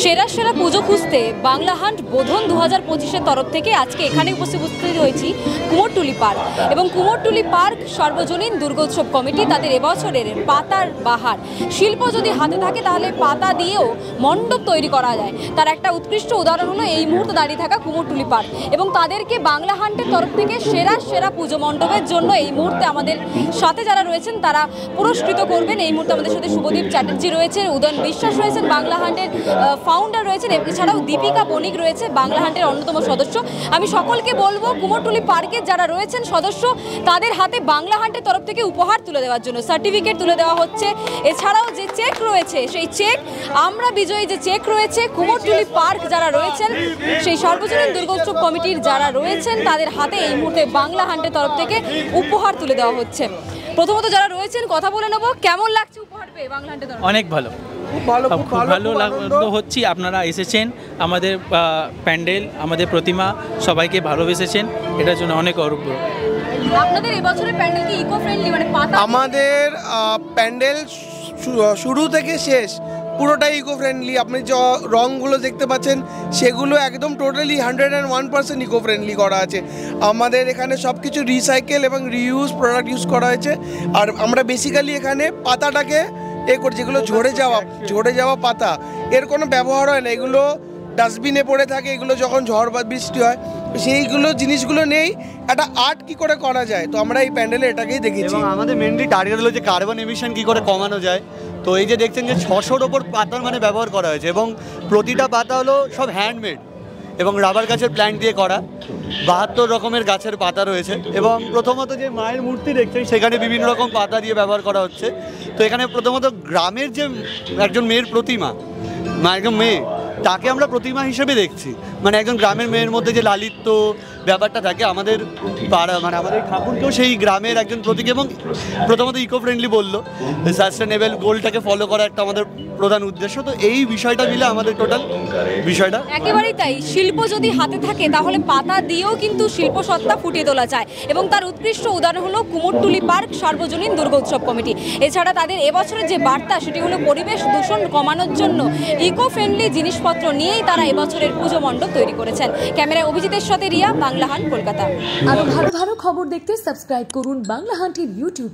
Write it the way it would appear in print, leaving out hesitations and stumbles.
সেরা সেরা পুজো খুঁজতে বাংলা হান্ট বোধন 2025-এর তরফ থেকে আজকে এখানে উপস্থিত হয়েছি কুমোরটুলি পার্ক এবং কুমোরটুলি পার্ক সর্বজনীন দুর্গোৎসব কমিটি তাদের এবছরের পাতার বাহার শিল্প যদি হাতে থাকে তাহলে পাতা দিয়েও মণ্ডপ তৈরি করা যায়। তার একটা উৎকৃষ্ট উদাহরণ হলো এই মুহূর্তে দাঁড়িয়ে থাকা কুমোরটুলি পার্ক এবং তাদেরকে বাংলা হান্টের তরফ থেকে সেরা সেরা পুজো মণ্ডপের জন্য এই মুহূর্তে আমাদের সাথে যারা রয়েছেন তারা পুরস্কৃত করবেন। এই মুহূর্তে আমাদের সাথে শুভদীপ চ্যাটার্জি রয়েছে, উদয়ন বিশ্বাস রয়েছেন, বাংলা হান্টের ফাউন্ডার রয়েছেন, এছাড়াও দীপিকা বণিক রয়েছে বাংলা হান্টের অন্যতম সদস্য। আমি সকলকে বলবো কুমোরটুলি পার্কের যারা রয়েছেন সদস্য তাদের হাতে বাংলা হান্টের তরফ থেকে উপহার তুলে দেওয়ার জন্য সার্টিফিকেট তুলে দেওয়া হচ্ছে। এছাড়াও যে চেক রয়েছে সেই চেক আমরা বিজয়ী যে চেক রয়েছে কুমোরটুলি পার্ক যারা রয়েছেন সেই সর্বজনীন দুর্গোৎসব কমিটির যারা রয়েছেন তাদের হাতে এই মুহূর্তে বাংলা হান্টের তরফ থেকে উপহার তুলে দেওয়া হচ্ছে। প্রথমত যারা রয়েছেন কথা বলে নেবো, কেমন লাগছে উপহার পেয়ে বাংলা হান্টের তরফ? অনেক ভালো, খুব ভালো হচ্ছে। আপনারা এসেছেন, আমাদের প্যান্ডেল, আমাদের প্রতিমা সবাইকে ভালোবেসেছেন, এটার জন্য অনেক গর্ব। আপনাদের এবছরের প্যান্ডেল কি ইকো ফ্রেন্ডলি, মানে পাতা? আমাদের প্যান্ডেল শুরু থেকে শেষ পুরোটাই ইকো ফ্রেন্ডলি। আপনি যে রঙগুলো দেখতে পাচ্ছেন সেগুলো একদম টোটালি 101% ইকো ফ্রেন্ডলি করা আছে। আমাদের এখানে সব কিছু রিসাইকেল এবং রিইউজ প্রোডাক্ট ইউজ করা হয়েছে। আর আমরা বেসিক্যালি এখানে পাতাটাকে করি, যেগুলো ঝরে যাওয়া পাতা, এর কোনো ব্যবহার হয় না, এগুলো ডাস্টবিনে পড়ে থাকে। এগুলো যখন ঝড় বা বৃষ্টি হয় সেইগুলো জিনিসগুলো নেই, একটা আর্ট কি করে করা যায়, তো আমরা এই প্যান্ডেলে এটাকেই দেখেছি। এবং আমাদের মেনলি টার্গেট হলো যে কার্বন এমিশন কি করে কমানো যায়। তো এই যে দেখছেন যে 600-র ওপর পাতার মানে ব্যবহার করা হয়েছে এবং প্রতিটা পাতা হলো সব হ্যান্ডমেড এবং রাবার গাছের প্ল্যান্ট দিয়ে করা। 72 রকমের গাছের পাতা রয়েছে এবং প্রথমত যে মায়ের মূর্তি দেখছেন সেখানে বিভিন্ন রকম পাতা দিয়ে ব্যবহার করা হচ্ছে। তো এখানে প্রথমত গ্রামের যে একজন মেয়ের প্রতিমা, একজন মেয়ে, তাকে আমরা প্রতিমা হিসেবে দেখছি। মানে একজন গ্রামের মেয়ের মধ্যে যে লালিত্য ব্যাপারটা থাকে, আমাদের পাড়া মানে আমাদের ঠাকুরকেও সেই গ্রামের একজন প্রতীক। এবং প্রথমত ইকো ফ্রেন্ডলি বললো, সাস্টেনেবল গোলটাকে ফলো করা একটা আমাদের প্রধান উদ্দেশ্য। তো এই বিষয়টা মিলে আমাদের টোটাল বিষয়টা একেবারেই তাই। শিল্প যদি হাতে থাকে তাহলে পাতা দিয়েও কিন্তু শিল্প সত্তা ফুটিয়ে তোলা যায় এবং তার উৎকৃষ্ট উদাহরণ হলো কুমোরটুলি পার্ক সর্বজনীন দুর্গোৎসব কমিটি। এছাড়া তাদের এবছরের যে বার্তা সেটি হলো পরিবেশ দূষণ কমানোর জন্য ইকো ফ্রেন্ডলি জিনিসপত্র নিয়েই তারা এবছরের পুজো মণ্ডপ তৈরি করেছেন। ক্যামেরায় অভিজিতের সাথে রিয়া, বাংলা হান্ট, কলকাতা। আরো ভালো ভালো খবর দেখতে সাবস্ক্রাইব করুন বাংলা হান্টের ইউটিউব।